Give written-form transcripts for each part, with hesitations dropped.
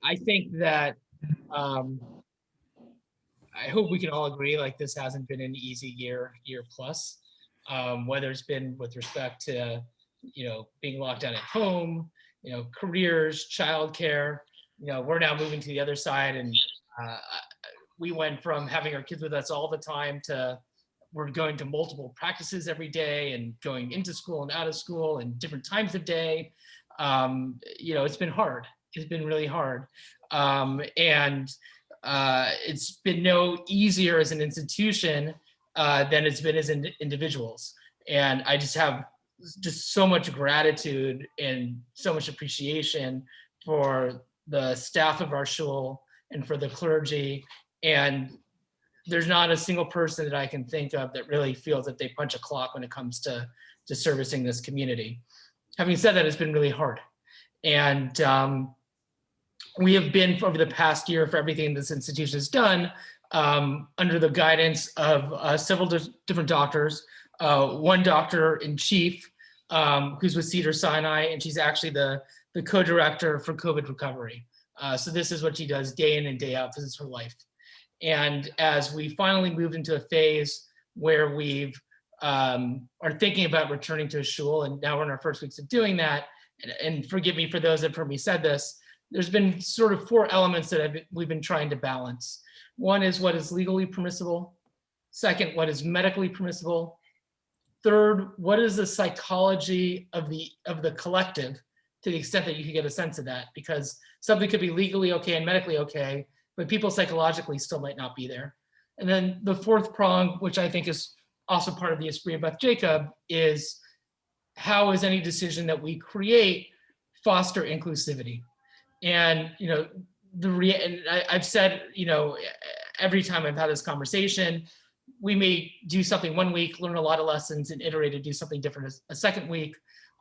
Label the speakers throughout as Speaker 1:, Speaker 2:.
Speaker 1: I think that um, I hope we can all agree like this hasn't been an easy year plus. Whether it's been with respect to being locked down at home, careers, childcare. We're now moving to the other side, and uh, we went from having our kids with us all the time to we're going to multiple practices every day and going into school and out of school and different times of day. It's been hard. It's been really hard. And it's been no easier as an institution than it's been as individuals. And I just have just so much gratitude and so much appreciation for the staff of our shul and for the clergy. And there's not a single person that I can think of that really feels that they punch a clock when it comes to servicing this community. Having said that, it's been really hard. And we have been, over the past year, for everything this institution has done, under the guidance of several different doctors. One doctor in chief, who's with Cedar Sinai, and she's actually the co-director for COVID recovery. So this is what she does day in and day out. This is her life. And as we finally moved into a phase where we've are thinking about returning to a shul, and now we're in our first weeks of doing that, and forgive me for those that have heard me said this, there's been sort of four elements that we've been trying to balance. One is what is legally permissible. Second, what is medically permissible. Third, what is the psychology of the collective, to the extent that you can get a sense of that, because something could be legally okay and medically okay, but people psychologically still might not be there. And then the fourth prong, which I think is also part of the esprit of Beth Jacob, is how is any decision that we create foster inclusivity? And I've said, every time I've had this conversation, we may do something one week, learn a lot of lessons, and iterate to do something different a second week.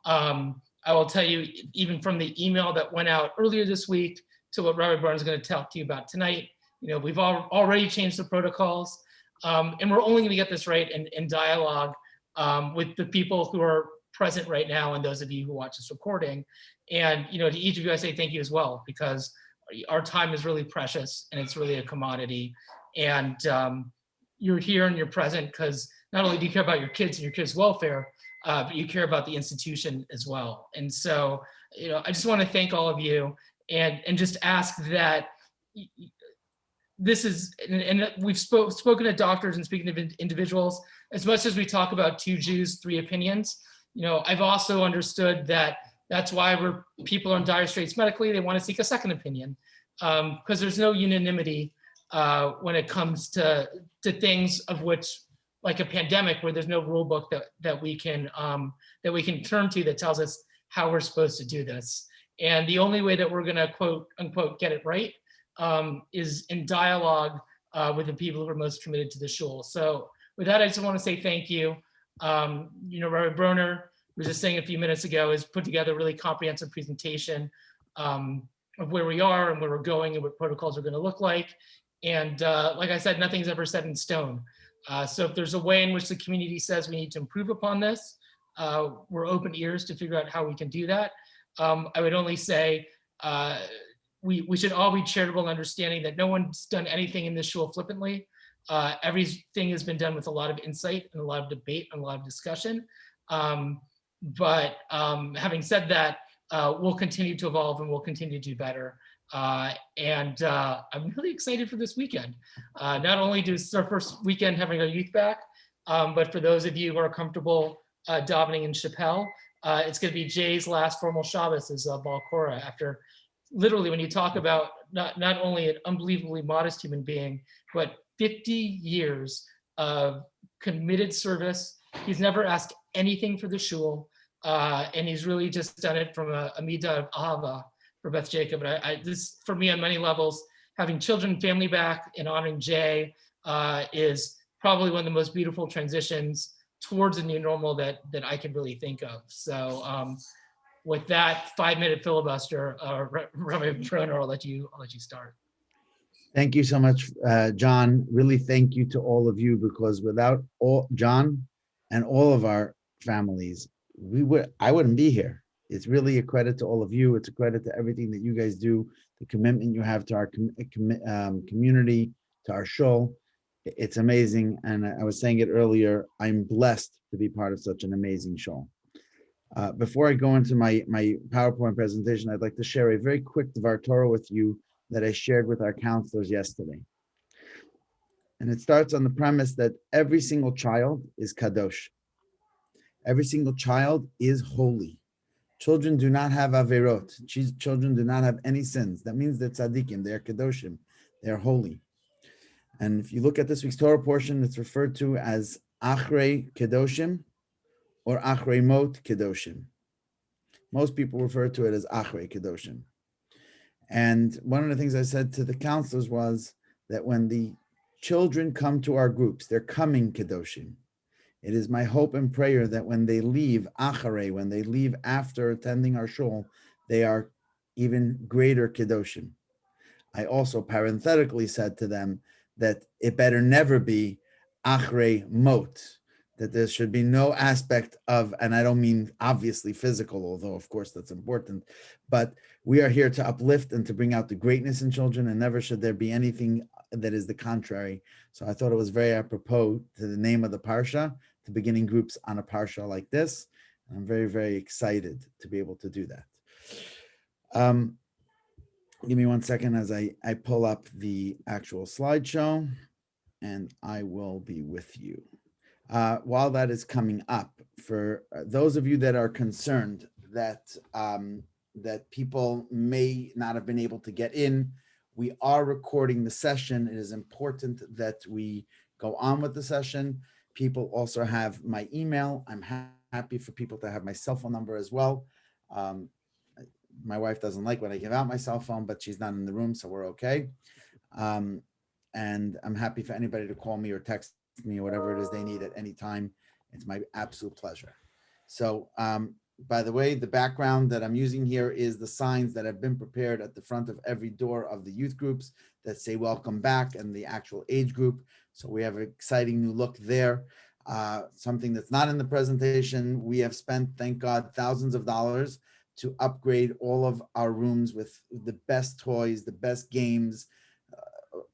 Speaker 1: I will tell you, even from the email that went out earlier this week to what Rabbi Broner is going to talk to you about tonight, we've already changed the protocols, and we're only going to get this right in dialogue with the people who are present right now and those of you who watch this recording. And to each of you, I say thank you as well, because our time is really precious and it's really a commodity. And you're here and you're present because not only do you care about your kids and your kids' welfare, but you care about the institution as well. And so, I just want to thank all of you and just ask that this is, and we've spoken to doctors and speaking to individuals, as much as we talk about two Jews, three opinions, I've also understood that that's why people are in dire straits medically. They want to seek a second opinion, because there's no unanimity when it comes to things of which, like a pandemic, where there's no rule book that we can turn to that tells us how we're supposed to do this. And the only way that we're going to quote unquote get it right is in dialogue with the people who are most committed to the shul. So with that, I just want to say thank you. Rabbi Broner was just saying a few minutes ago, has put together a really comprehensive presentation of where we are and where we're going and what protocols are going to look like. And like I said, nothing's ever set in stone. So if there's a way in which the community says we need to improve upon this, we're open ears to figure out how we can do that. I would only say we should all be charitable in understanding that no one's done anything in this shul flippantly. Everything has been done with a lot of insight and a lot of debate and a lot of discussion. But having said that, we'll continue to evolve and we'll continue to do better. And I'm really excited for this weekend. Not only is our first weekend having our youth back, but for those of you who are comfortable davening in Chappelle, it's going to be Jay's last formal Shabbos as Baal Korah, after literally, when you talk about not only an unbelievably modest human being, but 50 years of committed service. He's never asked anything for the shul, and he's really just done it from a midah of ahava for Beth Jacob. And this, for me, on many levels, having children and family back and honoring Jay is probably one of the most beautiful transitions towards a new normal that I can really think of. So with that 5-minute filibuster, Rabbi Broner, I'll let you start.
Speaker 2: Thank you so much, John. Really thank you to all of you, because without John and all of our families, I wouldn't be here. It's really a credit to all of you. It's a credit to everything that you guys do, the commitment you have to our community, to our shul. It's amazing. And I was saying it earlier, I'm blessed to be part of such an amazing shul. Before I go into my PowerPoint presentation, I'd like to share a very quick Dvar Torah with you that I shared with our counselors yesterday. And it starts on the premise that every single child is kadosh. Every single child is holy. Children do not have averot. Children do not have any sins. That means they're tzaddikim, they're kedoshim, they're holy. And if you look at this week's Torah portion, it's referred to as achrei kedoshim or achrei mot kedoshim. Most people refer to it as achrei kedoshim. And one of the things I said to the counselors was that when the children come to our groups, they're coming kedoshim. It is my hope and prayer that when they leave acharei, when they leave after attending our shul, they are even greater kedoshim. I also parenthetically said to them that it better never be achrei mot, that there should be no aspect of, and I don't mean obviously physical, although of course that's important, but we are here to uplift and to bring out the greatness in children, and never should there be anything that is the contrary. So I thought it was very apropos to the name of the parsha, to beginning groups on a parsha like this. I'm very, very excited to be able to do that. Give me 1 second as I pull up the actual slideshow, and I will be with you. While that is coming up, for those of you that are concerned that that people may not have been able to get in, we are recording the session. It is important that we go on with the session. People also have my email. I'm happy for people to have my cell phone number as well. My wife doesn't like when I give out my cell phone, but she's not in the room, so we're okay. And I'm happy for anybody to call me or text me or whatever it is they need at any time. It's my absolute pleasure. So, by the way, the background that I'm using here is the signs that have been prepared at the front of every door of the youth groups that say welcome back and the actual age group. So we have an exciting new look there. Something that's not in the presentation, we have spent, thank God, thousands of dollars to upgrade all of our rooms with the best toys, the best games,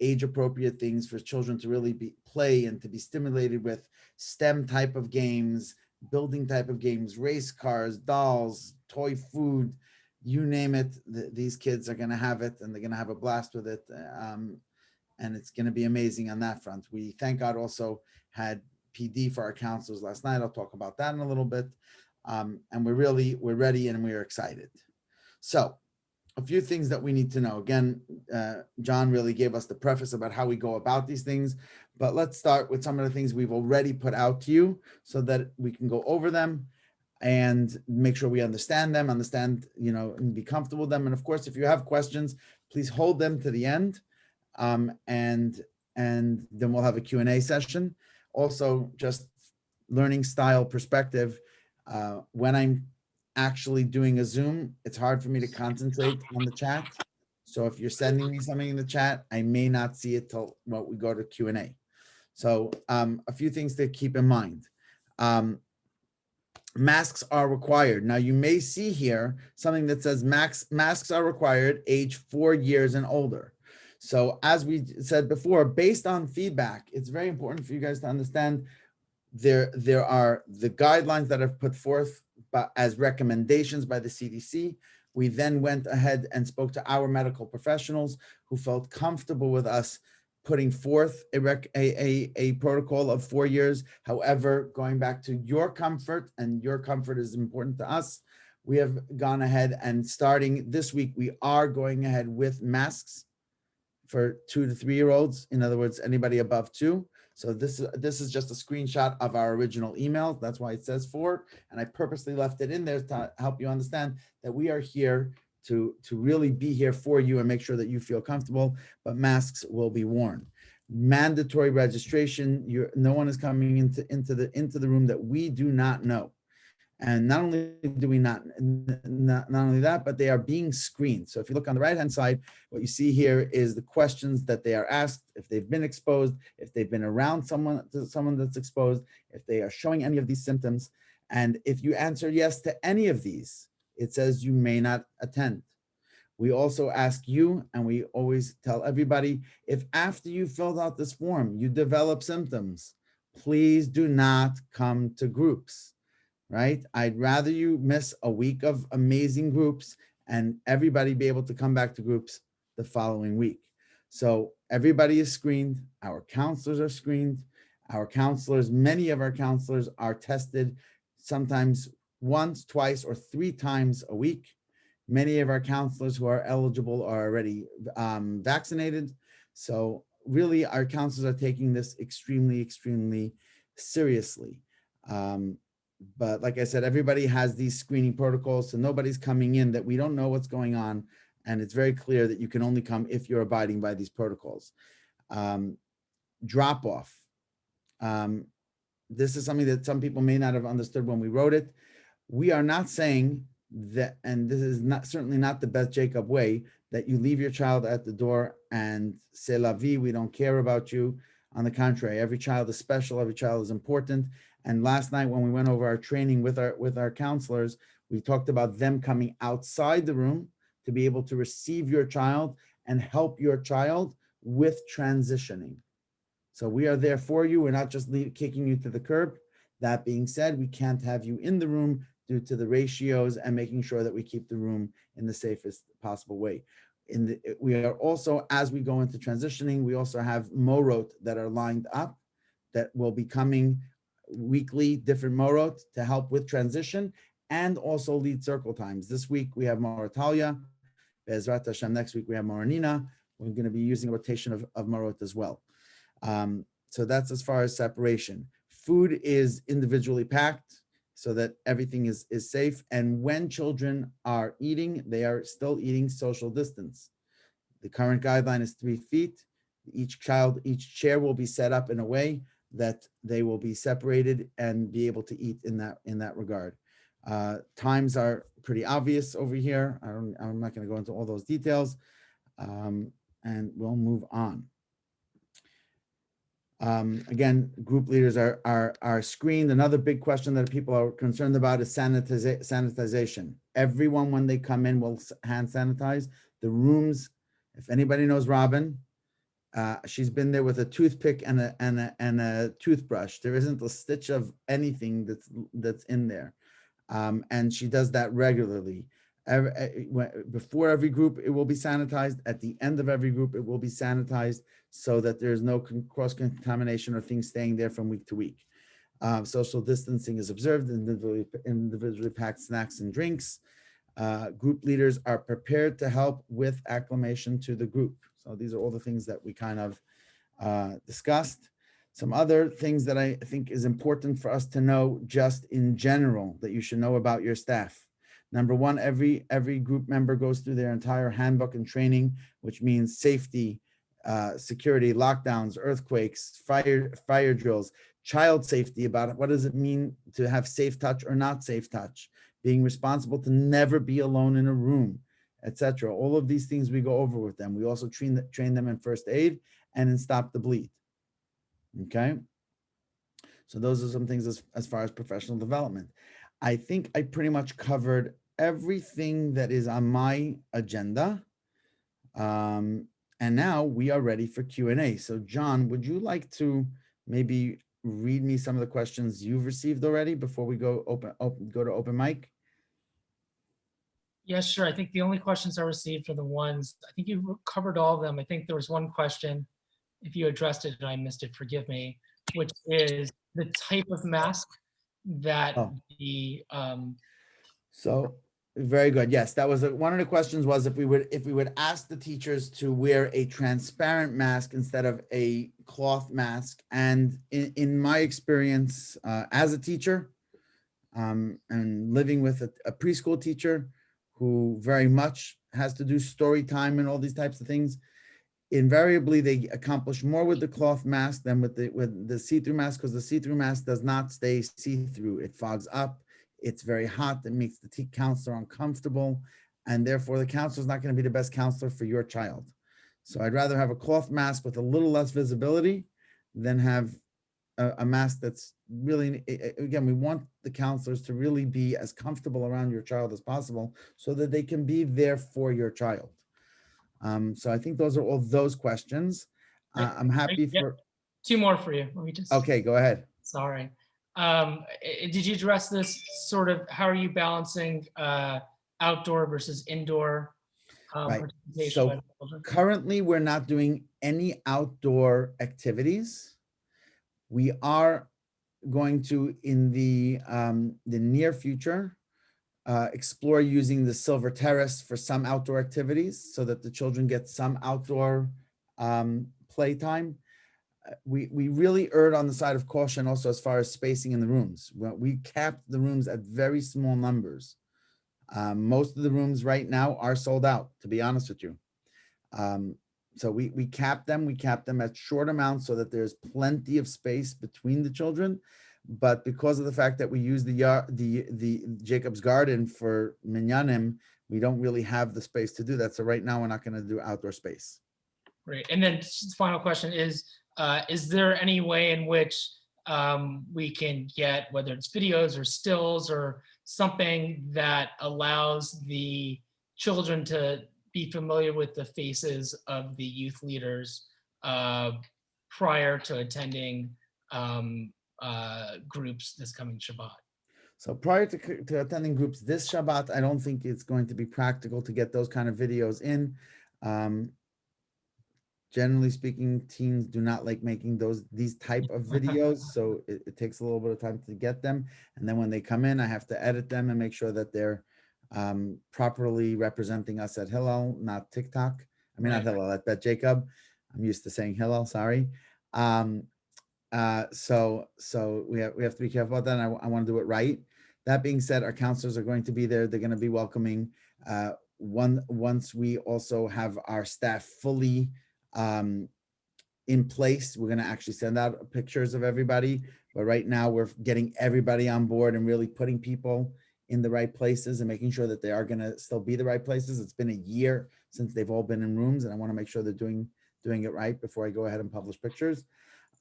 Speaker 2: age-appropriate things for children to really play and to be stimulated with STEM type of games, building type of games, race cars, dolls, toy food, you name it. These kids are going to have it, and they're going to have a blast with it. And it's going to be amazing on that front. We, thank God, also had PD for our counselors last night. I'll talk about that in a little bit. And we're ready and we're excited. So a few things that we need to know. Again, John really gave us the preface about how we go about these things, but let's start with some of the things we've already put out to you so that we can go over them and make sure we understand them, and be comfortable with them. And of course, if you have questions, please hold them to the end. And then we'll have a Q&A session. Also, just learning style perspective, when I'm actually doing a Zoom, it's hard for me to concentrate on the chat. So if you're sending me something in the chat, I may not see it till we go to Q&A. So a few things to keep in mind. Masks are required. Now you may see here something that says masks are required age 4 years and older. So as we said before, based on feedback, it's very important for you guys to understand there are the guidelines that are put forth as recommendations by the CDC. We then went ahead and spoke to our medical professionals who felt comfortable with us putting forth a protocol of 4 years. However, going back to your comfort, and your comfort is important to us, we have gone ahead and starting this week, we are going ahead with masks for 2 to 3 year olds. In other words, anybody above 2. So this is just a screenshot of our original email. That's why it says 4. And I purposely left it in there to help you understand that we are here to really be here for you and make sure that you feel comfortable, but masks will be worn. Mandatory registration. No one is coming into the room that we do not know. And not only do we not only that, but they are being screened. So if you look on the right-hand side, what you see here is the questions that they are asked, if they've been exposed, if they've been around someone that's exposed, if they are showing any of these symptoms. And if you answer yes to any of these, it says you may not attend. We also ask you, and we always tell everybody, if after you filled out this form, you develop symptoms, please do not come to groups, right? I'd rather you miss a week of amazing groups and everybody be able to come back to groups the following week. So everybody is screened. Our counselors are screened. Our counselors, many of our counselors are tested sometimes once, twice, or 3 times a week. Many of our counselors who are eligible are already vaccinated. So really, our counselors are taking this extremely, extremely seriously. But like I said, everybody has these screening protocols, so nobody's coming in that we don't know what's going on. And it's very clear that you can only come if you're abiding by these protocols. Drop off. This is something that some people may not have understood when we wrote it. We are not saying that, and this is not certainly not the best Jacob way, that you leave your child at the door and say la vie, we don't care about you. On the contrary, every child is special, every child is important. And last night when we went over our training with our counselors, we talked about them coming outside the room to be able to receive your child and help your child with transitioning. So we are there for you. We're not just kicking you to the curb. That being said, we can't have you in the room due to the ratios and making sure that we keep the room in the safest possible way. We are also, as we go into transitioning, we also have morot that are lined up that will be coming weekly, different morot to help with transition and also lead circle times. This week we have Moratalia. Be'ezrat Hashem, next week we have Moranina. We're going to be using a rotation of morot as well. So that's as far as separation. Food is individually packed so that everything is safe. And when children are eating, they are still eating social distance. The current guideline is 3 feet. Each chair will be set up in a way that they will be separated and be able to eat in that regard. Times are pretty obvious over here. I'm not going to go into all those details, and we'll move on. Again, group leaders are screened. Another big question that people are concerned about is sanitization. Everyone, when they come in, will hand sanitize. The rooms, if anybody knows Robin, she's been there with a toothpick and a toothbrush. There isn't a stitch of anything that's in there, and she does that regularly. Before every group, it will be sanitized. At the end of every group, it will be sanitized so that there's no cross-contamination or things staying there from week to week. Social distancing is observed, individually packed snacks and drinks. Group leaders are prepared to help with acclimation to the group. So these are all the things that we kind of discussed. Some other things that I think is important for us to know just in general that you should know about your staff. Number one, every group member goes through their entire handbook and training, which means safety, security, lockdowns, earthquakes, fire drills, child safety, about what does it mean to have safe touch or not safe touch, being responsible to never be alone in a room, etc. All of these things we go over with them. We also train them in first aid and in stop the bleed. Okay. So those are some things as far as professional development. I think I pretty much covered everything that is on my agenda. And now we are ready for Q&A. So John, would you like to maybe read me some of the questions you've received already before we go to open mic?
Speaker 1: Yes, sure. I think the only questions I received are the ones, I think you covered all of them. I think there was one question, if you addressed it and I missed it, forgive me, which is the type of mask that
Speaker 2: So very good. Yes, that was one of the questions was if we would ask the teachers to wear a transparent mask instead of a cloth mask. And in my experience as a teacher and living with a preschool teacher who very much has to do story time and all these types of things, invariably they accomplish more with the cloth mask than with the see-through mask, because the see-through mask does not stay see-through. It fogs up. It's very hot. It makes the counselor uncomfortable. And therefore, the counselor is not going to be the best counselor for your child. So I'd rather have a cloth mask with a little less visibility than have a mask that's really, again, we want the counselors to really be as comfortable around your child as possible so that they can be there for your child. So I think those are all those questions.
Speaker 1: Right.
Speaker 2: I'm happy
Speaker 1: Yep.
Speaker 2: for,
Speaker 1: 2 more for you. Let me just,
Speaker 2: okay, go ahead.
Speaker 1: sorry. Did you address this sort of, how are you balancing outdoor versus indoor
Speaker 2: Right.
Speaker 1: participation by
Speaker 2: So
Speaker 1: the children?
Speaker 2: currently, we're not doing any outdoor activities. We are going to, in the near future, explore using the Silver Terrace for some outdoor activities so that the children get some outdoor playtime. We really erred on the side of caution also as far as spacing in the rooms. We capped the rooms at very small numbers. Most of the rooms right now are sold out, to be honest with you. So we cap them at short amounts so that there's plenty of space between the children. But because of the fact that we use the Jacob's Garden for minyanim, we don't really have the space to do that. So right now we're not going to do outdoor space.
Speaker 1: Great. And then just the final question is there any way in which we can get, whether it's videos or stills or something that allows the children to be familiar with the faces of the youth leaders prior to attending groups this coming Shabbat?
Speaker 2: So prior to attending groups this Shabbat, I don't think it's going to be practical to get those kind of videos in. Generally speaking, teens do not like making these type of videos, so it takes a little bit of time to get them. And then when they come in, I have to edit them and make sure that they're properly representing us at Hillel, not TikTok. I mean, not Hillel, at Bet Jacob. I'm used to saying Hillel, sorry. So we have to be careful about that. And I want to do it right. That being said, our counselors are going to be there. They're going to be welcoming. Once we also have our staff fully in place, we're going to actually send out pictures of everybody. But right now we're getting everybody on board and really putting people in the right places and making sure that they are going to still be the right places. It's been a year since they've all been in rooms, and I want to make sure they're doing it right before I go ahead and publish pictures.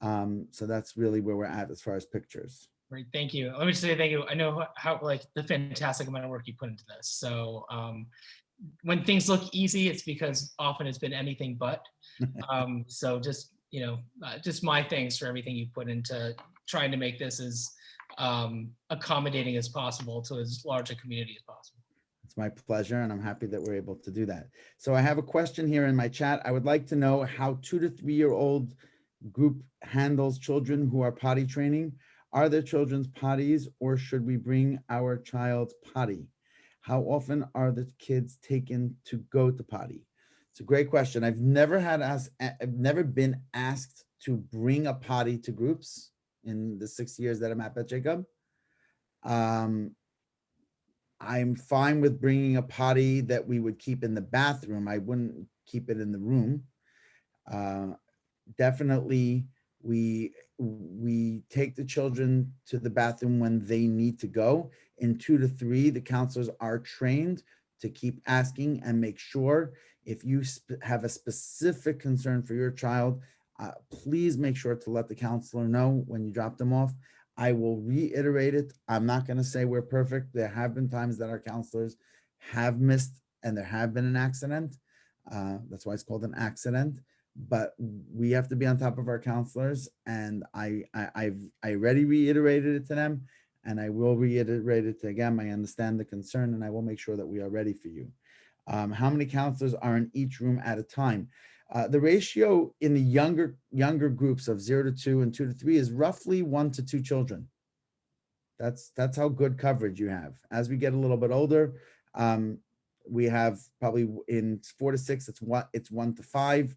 Speaker 2: So that's really where we're at as far as pictures.
Speaker 1: Great, thank you. Let me just say thank you. I know how like the fantastic amount of work you put into this. So when things look easy, it's because often it's been anything but. So just, just my thanks for everything you put into trying to make this as accommodating as possible to as large a community as possible.
Speaker 2: It's my pleasure, and I'm happy that we're able to do that. So I have a question here in my chat. I would like to know how 2 to 3 year old group handles children who are potty training. Are there children's potties, or should we bring our child's potty? How often are the kids taken to go to potty? It's a great question. I've never been asked to bring a potty to groups in the 6 years that I'm at Bet Jacob. I'm fine with bringing a potty that we would keep in the bathroom. I wouldn't keep it in the room. Definitely, we take the children to the bathroom when they need to go. In 2 to 3, the counselors are trained to keep asking and make sure. If you have a specific concern for your child, please make sure to let the counselor know when you drop them off. I will reiterate it. I'm not going to say we're perfect. There have been times that our counselors have missed and there have been an accident. That's why it's called an accident. But we have to be on top of our counselors, and I already reiterated it to them, and I will reiterate it again. I understand the concern, and I will make sure that we are ready for you. How many counselors are in each room at a time? The ratio in the younger groups of 0 to 2 and 2 to 3 is roughly 1 to 2 children. That's how good coverage you have. As we get a little bit older, we have probably in 4 to 6, it's 1 to 5.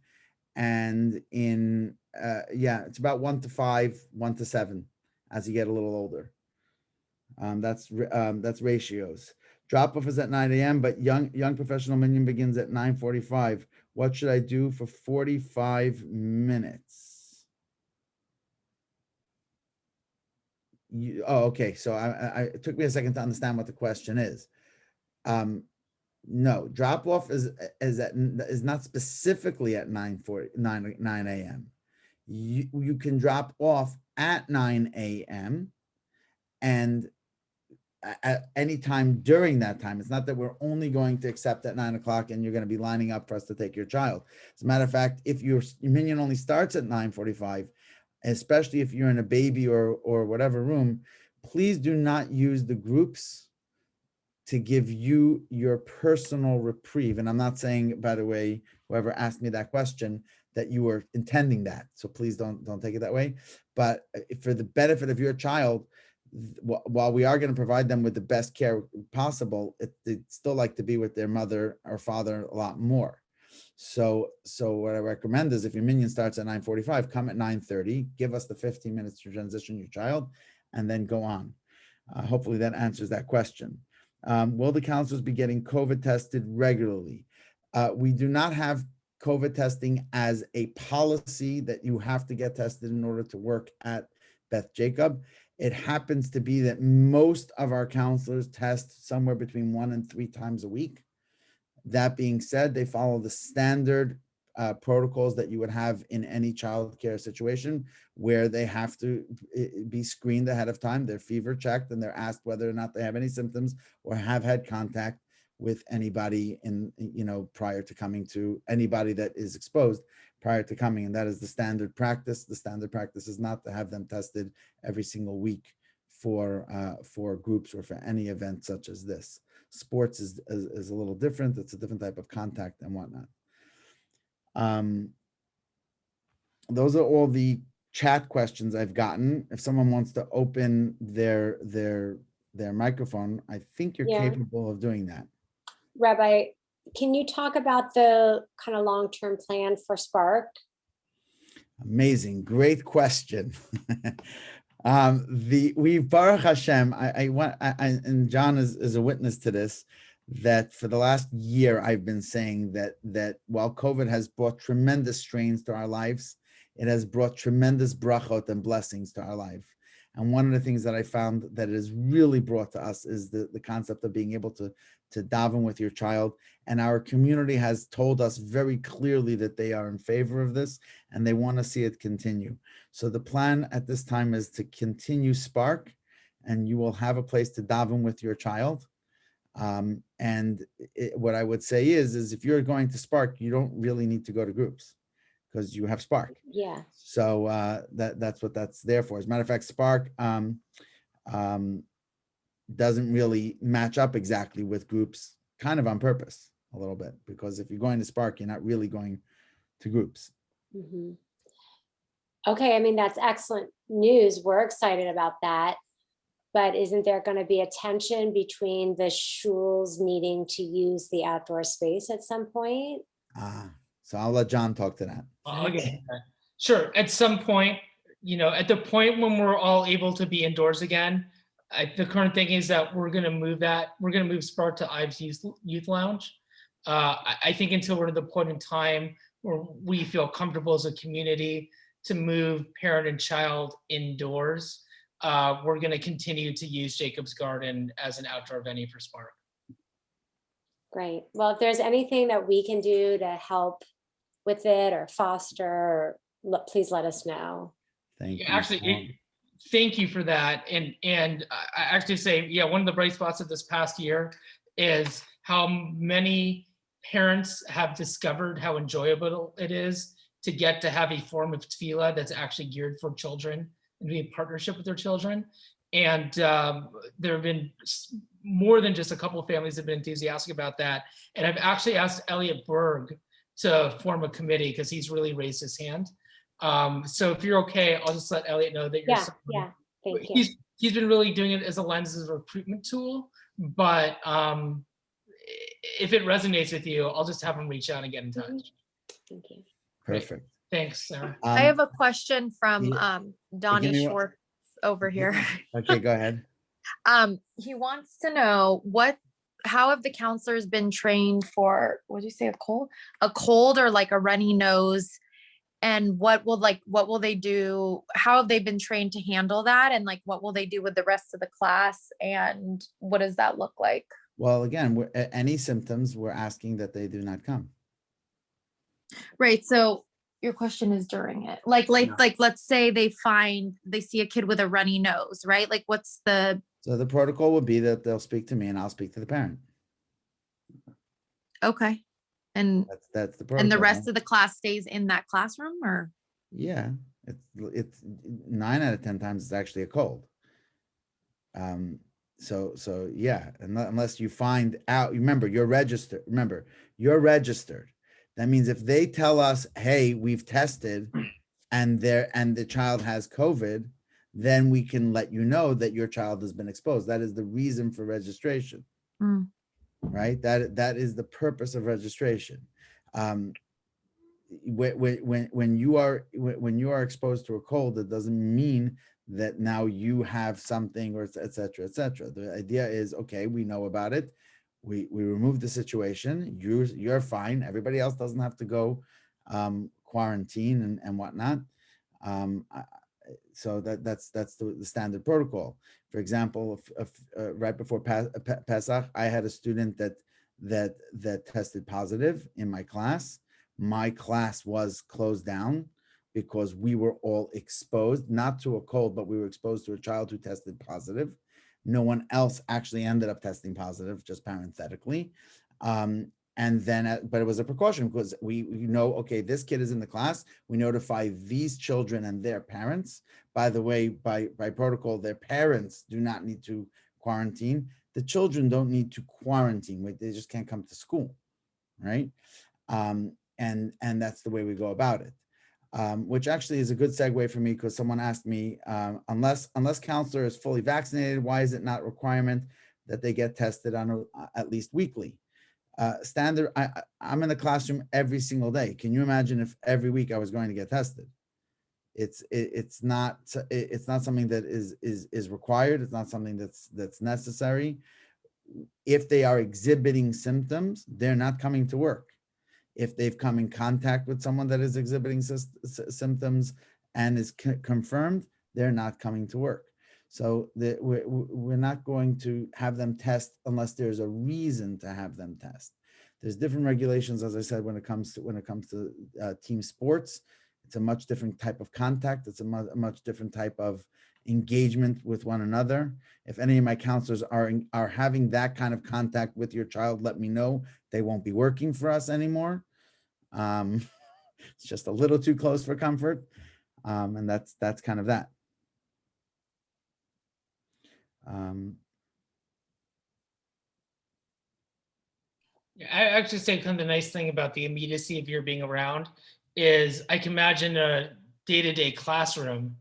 Speaker 2: And in it's about 1 to 5, 1 to 7 as you get a little older. That's ratios. Drop off is at 9 a.m., but young professional minion begins at 9:45. What should I do for 45 minutes? Okay. So it took me a second to understand what the question is. No, drop off is not specifically at 9 a.m. You can drop off at 9 a.m. and at any time during that time. It's not that we're only going to accept at 9 o'clock and you're going to be lining up for us to take your child. As a matter of fact, if your minion only starts at 9:45, especially if you're in a baby or whatever room, please do not use the groups to give you your personal reprieve. And I'm not saying, by the way, whoever asked me that question, that you were intending that. So please don't take it that way. But for the benefit of your child, while we are going to provide them with the best care possible, they'd still like to be with their mother or father a lot more. So what I recommend is if your minion starts at 9:45, come at 9:30, give us the 15 minutes to transition your child, and then go on. Hopefully that answers that question. Will the counselors be getting COVID tested regularly? We do not have COVID testing as a policy that you have to get tested in order to work at Beth Jacob. It happens to be that most of our counselors test somewhere between 1 and 3 times a week. That being said, they follow the standard protocols that you would have in any childcare situation, where they have to be screened ahead of time. They're fever checked and they're asked whether or not they have any symptoms or have had contact with anybody prior to coming, to anybody that is exposed prior to coming. And that is the standard practice. The standard practice is not to have them tested every single week for groups or for any event such as this. Sports is a little different. It's a different type of contact and whatnot. Those are all the chat questions I've gotten. If someone wants to open their microphone, I think you're capable of doing that.
Speaker 3: Rabbi, can you talk about the kind of long-term plan for Spark?
Speaker 2: Amazing, great question. We Baruch Hashem, and John is a witness to this, that for the last year I've been saying that while COVID has brought tremendous strains to our lives, it has brought tremendous brachot and blessings to our life. And one of the things that I found that it has really brought to us is the concept of being able to daven with your child. And our community has told us very clearly that they are in favor of this and they want to see it continue. So the plan at this time is to continue Spark, and you will have a place to daven with your child. What I would say is if you're going to Spark, you don't really need to go to groups because you have Spark.
Speaker 3: Yeah.
Speaker 2: So that's what that's there for. As a matter of fact, Spark doesn't really match up exactly with groups, kind of on purpose a little bit, because if you're going to Spark, you're not really going to groups.
Speaker 3: Mm-hmm. Okay, I mean, that's excellent news. We're excited about that. But isn't there going to be a tension between the shuls needing to use the outdoor space at some point?
Speaker 2: So I'll let John talk to that.
Speaker 1: Okay. Sure. At some point, at the point when we're all able to be indoors again, the current thing is that we're going to move Spark to Ives Youth Lounge. I think until we're at the point in time where we feel comfortable as a community to move parent and child indoors, we're going to continue to use Jacob's Garden as an outdoor venue for Spark.
Speaker 3: Great. Well, if there's anything that we can do to help with it or foster, please let us know.
Speaker 2: Thank you.
Speaker 1: Actually, thank you for that. And I actually say, one of the bright spots of this past year is how many parents have discovered how enjoyable it is to get to have a form of tefillah that's actually geared for children and be in partnership with their children. And there have been more than just a couple of families that have been enthusiastic about that. And I've actually asked Elliot Berg to form a committee because he's really raised his hand. So if you're okay, I'll just let Elliot know that you're
Speaker 3: thank you.
Speaker 1: He's been really doing it as a lens as a recruitment tool, but if it resonates with you, I'll just have him reach out and get in touch.
Speaker 3: Thank you.
Speaker 2: Perfect.
Speaker 1: Great. Thanks, Sarah.
Speaker 4: I have a question from Donnie
Speaker 2: me
Speaker 4: Schwartz over here.
Speaker 2: Okay, go ahead.
Speaker 4: He wants to know how have the counselors been trained for, what did you say, a cold or like a runny nose? And what will they do? How have they been trained to handle that? And like, what will they do with the rest of the class? And what does that look like?
Speaker 2: Well, again, any symptoms, we're asking that they do not come.
Speaker 4: Right. So your question is during it. Like, let's say they see a kid with a runny nose, right? Like, what's the,
Speaker 2: So the protocol would be that they'll speak to me and I'll speak to the parent.
Speaker 4: okay. And
Speaker 2: That's the protocol.
Speaker 4: and the rest of the class stays in that classroom, or?
Speaker 2: Yeah, it's 9 out of 10 times it's actually a cold. So yeah, unless you find out, remember, you're registered. Remember, you're registered. That means if they tell us, hey, we've tested and the child has COVID, then we can let you know that your child has been exposed. That is the reason for registration.
Speaker 4: Mm.
Speaker 2: Right? That is the purpose of registration. When you are exposed to a cold, it doesn't mean that now you have something, or et cetera, et cetera. The idea is, okay, we know about it. We remove the situation. You're fine. Everybody else doesn't have to go quarantine and whatnot. So that's the standard protocol. For example, if right before Pesach, I had a student that tested positive in my class. My class was closed down because we were all exposed, not to a cold, but we were exposed to a child who tested positive. No one else actually ended up testing positive, just parenthetically. And then, but it was a precaution because we know, okay, this kid is in the class. We notify these children and their parents. By the way, by protocol, their parents do not need to quarantine. The children don't need to quarantine. They just can't come to school, right? And that's the way we go about it. Which actually is a good segue for me, because someone asked me, unless counselor is fully vaccinated, why is it not a requirement that they get tested on at least weekly? Standard, I'm in the classroom every single day. Can you imagine if every week I was going to get tested? It's not something that is required. It's not something that's necessary. If they are exhibiting symptoms, they're not coming to work. If they've come in contact with someone that is exhibiting symptoms and is confirmed, they're not coming to work. So we're not going to have them test unless there's a reason to have them test. There's different regulations, as I said, when it comes to team sports. It's a much different type of contact. It's a much different type of engagement with one another. If any of my counselors are having that kind of contact with your child, let me know. They won't be working for us anymore. It's just a little too close for comfort. And that's kind of that.
Speaker 1: I actually say kind of the nice thing about the immediacy of your being around is I can imagine a day-to-day classroom,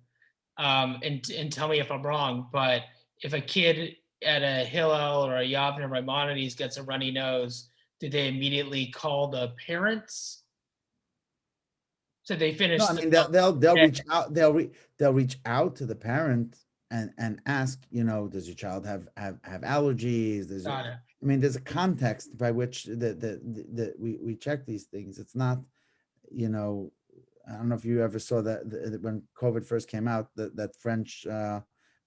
Speaker 1: and tell me if I'm wrong, but if a kid at a Hillel or a Yavne or Maimonides gets a runny nose, do they immediately call the parents? So they finish.
Speaker 2: No, I mean, they'll reach out. They'll reach out to the parent and ask, does your child have allergies?
Speaker 1: Got it.
Speaker 2: I mean, there's a context by which we check these things. It's not, I don't know if you ever saw that when COVID first came out, that French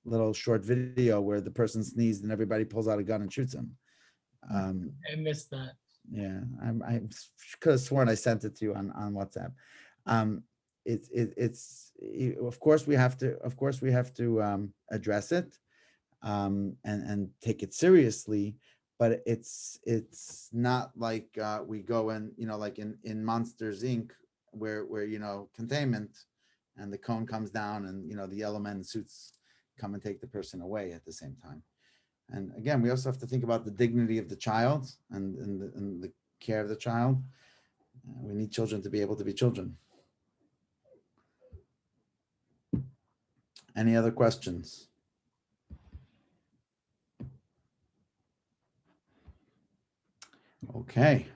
Speaker 2: little short video where the person sneezed and everybody pulls out a gun and shoots him.
Speaker 1: I missed that.
Speaker 2: Yeah, I could have sworn I sent it to you on WhatsApp. It's of course we have to address it and take it seriously, but it's not like we go and like in Monsters Inc. where containment and the cone comes down and the yellow men in suits come and take the person away at the same time. And again, we also have to think about the dignity of the child and the care of the child. We need children to be able to be children. Any other questions? Okay.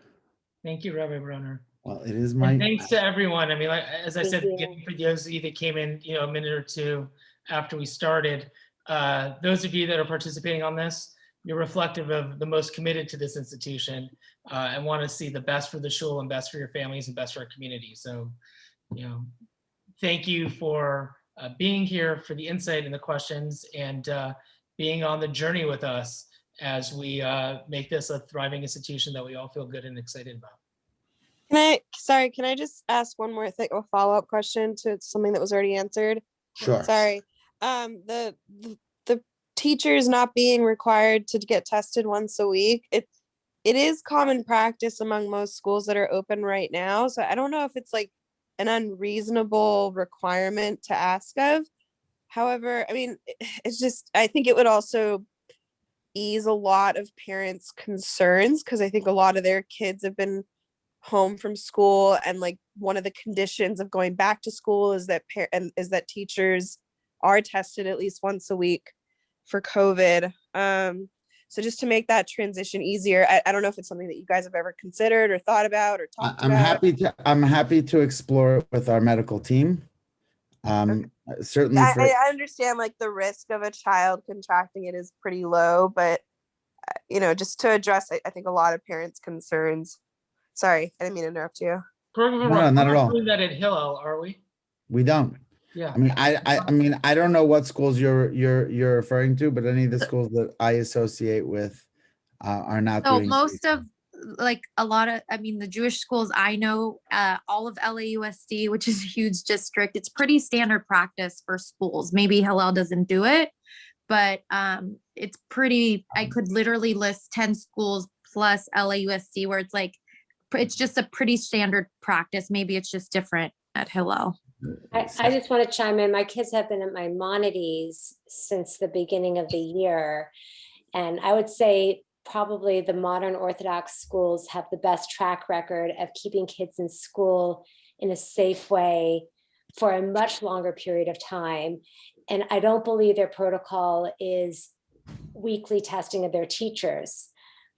Speaker 1: Thank you, Rabbi Broner.
Speaker 2: Well, it is
Speaker 1: And thanks to everyone. I mean, like, as I said,
Speaker 3: Thank you.
Speaker 1: for those of you that came in, a minute or two after we started, those of you that are participating on this, you're reflective of the most committed to this institution and want to see the best for the shul and best for your families and best for our community. So, thank you for being here, for the insight and the questions, and being on the journey with us as we make this a thriving institution that we all feel good and excited about.
Speaker 5: Can I just ask one more thing, a follow-up question to something that was already answered?
Speaker 2: Sure.
Speaker 5: Sorry. The teachers not being required to get tested once a week, it is common practice among most schools that are open right now. So I don't know if it's like an unreasonable requirement to ask of. However, I mean, it's just, I think it would also ease a lot of parents' concerns because I think a lot of their kids have been home from school, and like one of the conditions of going back to school is that teachers are tested at least once a week for COVID. So just to make that transition easier, I don't know if it's something that you guys have ever considered or thought about or talked
Speaker 2: I'm
Speaker 5: about.
Speaker 2: happy to explore it with our medical team. Certainly for,
Speaker 5: I understand like the risk of a child contracting it is pretty low, but just to address, I think a lot of parents' concerns. Sorry, I didn't mean to interrupt you.
Speaker 1: Correct me if I'm
Speaker 2: No,
Speaker 1: wrong,
Speaker 2: not
Speaker 1: we're
Speaker 2: at all.
Speaker 1: doing that at Hillel, are we?
Speaker 2: we don't.
Speaker 1: Yeah.
Speaker 2: I mean, I don't know what schools you're referring to, but any of the schools that I associate with are not
Speaker 4: So
Speaker 2: doing.
Speaker 4: most of like a lot of, I mean, the Jewish schools I know, all of LAUSD, which is a huge district, it's pretty standard practice for schools. Maybe Hillel doesn't do it, but it's pretty, I could literally list 10 schools plus LAUSD where it's like, it's just a pretty standard practice. Maybe it's just different at Hillel.
Speaker 3: I just want to chime in. My kids have been at Maimonides since the beginning of the year. And I would say probably the modern Orthodox schools have the best track record of keeping kids in school in a safe way for a much longer period of time. And I don't believe their protocol is weekly testing of their teachers,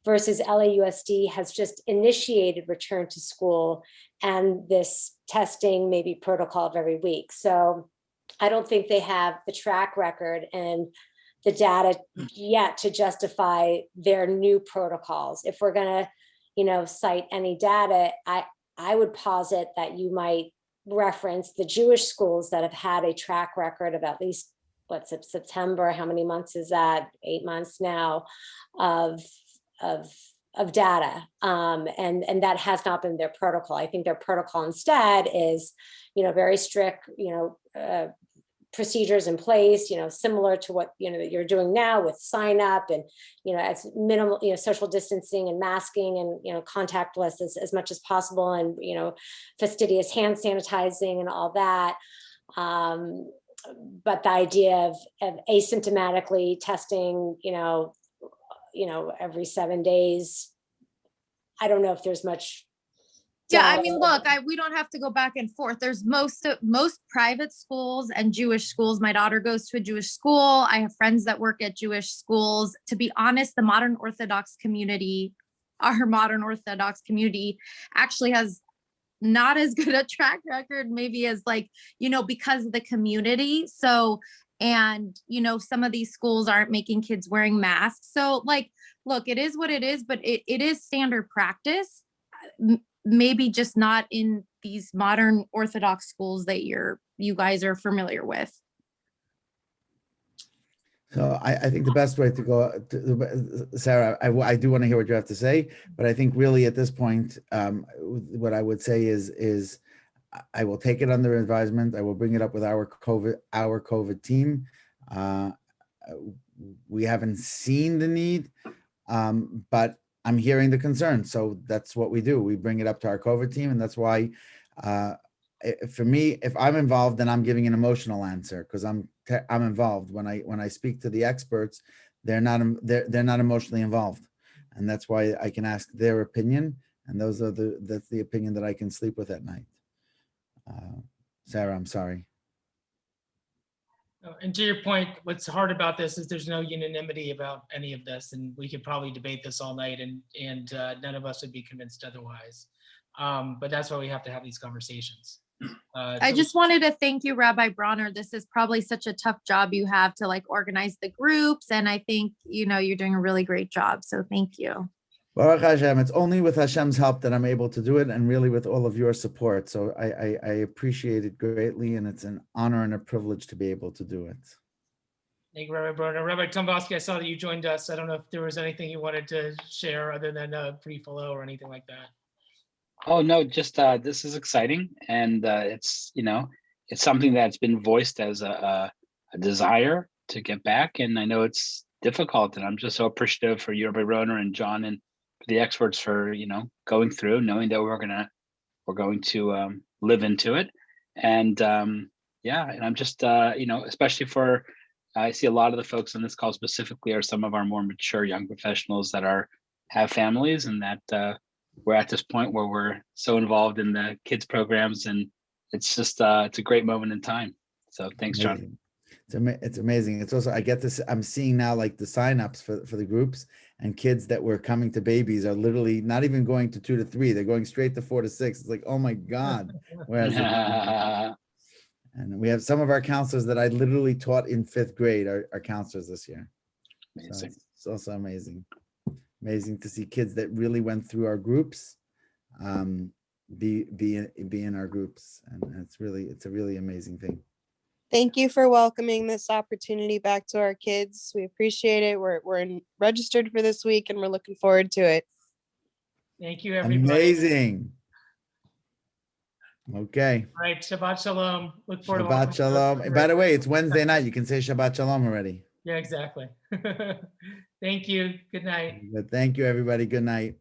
Speaker 3: versus LAUSD has just initiated return to school and this testing maybe protocol of every week. So I don't think they have the track record and the data yet to justify their new protocols. If we're gonna, cite any data, I would posit that you might reference the Jewish schools that have had a track record of at least, what's it, September, how many months is that? 8 months now of data. And that has not been their protocol. I think their protocol instead is, very strict, procedures in place, similar to what, that you're doing now with sign up and, as minimal, social distancing and masking and, contactless as much as possible and, fastidious hand sanitizing and all that. But the idea of asymptomatically testing, every 7 days, I don't know if there's much.
Speaker 4: Yeah, I mean, look, we don't have to go back and forth. There's most private schools and Jewish schools. My daughter goes to a Jewish school. I have friends that work at Jewish schools. To be honest, the modern Orthodox community, our modern Orthodox community actually has not as good a track record, maybe as because of the community. So, and, some of these schools aren't making kids wearing masks. So look, it is what it is, but it is standard practice. Maybe just not in these modern Orthodox schools that you guys are familiar with.
Speaker 2: So I think the best way to go, Sarah, I do want to hear what you have to say, but I think really at this point, what I would say is I will take it under advisement. I will bring it up with our COVID team. We haven't seen the need, but I'm hearing the concern. So that's what we do. We bring it up to our COVID team. And that's why, for me, if I'm involved, then I'm giving an emotional answer because I'm involved. When I speak to the experts, they're not emotionally involved. And that's why I can ask their opinion. And that's the opinion that I can sleep with at night. Sarah, I'm sorry.
Speaker 1: And to your point, what's hard about this is there's no unanimity about any of this, and we could probably debate this all night, and none of us would be convinced otherwise. But that's why we have to have these conversations.
Speaker 4: I just wanted to thank you, Rabbi Broner. This is probably such a tough job you have to organize the groups, and I think you're doing a really great job. So thank you.
Speaker 2: Baruch Hashem, it's only with Hashem's help that I'm able to do it, and really with all of your support. So I appreciate it greatly, and it's an honor and a privilege to be able to do it.
Speaker 1: Thank you, Rabbi Broner. Rabbi Tombowski, I saw that you joined us. I don't know if there was anything you wanted to share other than free flow or anything like that.
Speaker 6: Oh, no, just this is exciting. And it's, it's something that's been voiced as a desire to get back. And I know it's difficult. And I'm just so appreciative for you, Rabbi Broner and John, and for the experts for, going through, knowing that we're going to live into it. And yeah, and I'm just, especially for, I see a lot of the folks on this call specifically are some of our more mature young professionals that have families, and that we're at this point where we're so involved in the kids programs, and it's just it's a great moment in time. So thanks, John.
Speaker 2: Amazing. It's amazing. It's also, I get this, I'm seeing now like the signups for the groups, and kids that were coming to babies are literally not even going to 2 to 3. They're going straight to 4 to 6. It's like, oh my God. Whereas, and we have some of our counselors that I literally taught in 5th grade are counselors this year. So
Speaker 6: Amazing.
Speaker 2: it's also amazing. Amazing to see kids that really went through our groups, be in our groups. And it's a really amazing thing.
Speaker 5: Thank you for welcoming this opportunity back to our kids. We appreciate it. We're registered for this week and we're looking forward to it.
Speaker 1: Thank you, everybody.
Speaker 2: Amazing. Okay.
Speaker 1: All right, Shabbat Shalom. Look forward to
Speaker 2: Shabbat
Speaker 1: watching-
Speaker 2: Shalom. And by the way, it's Wednesday night. You can say Shabbat Shalom already.
Speaker 1: Yeah, exactly. Thank you. Good night.
Speaker 2: But thank you, everybody. Good night.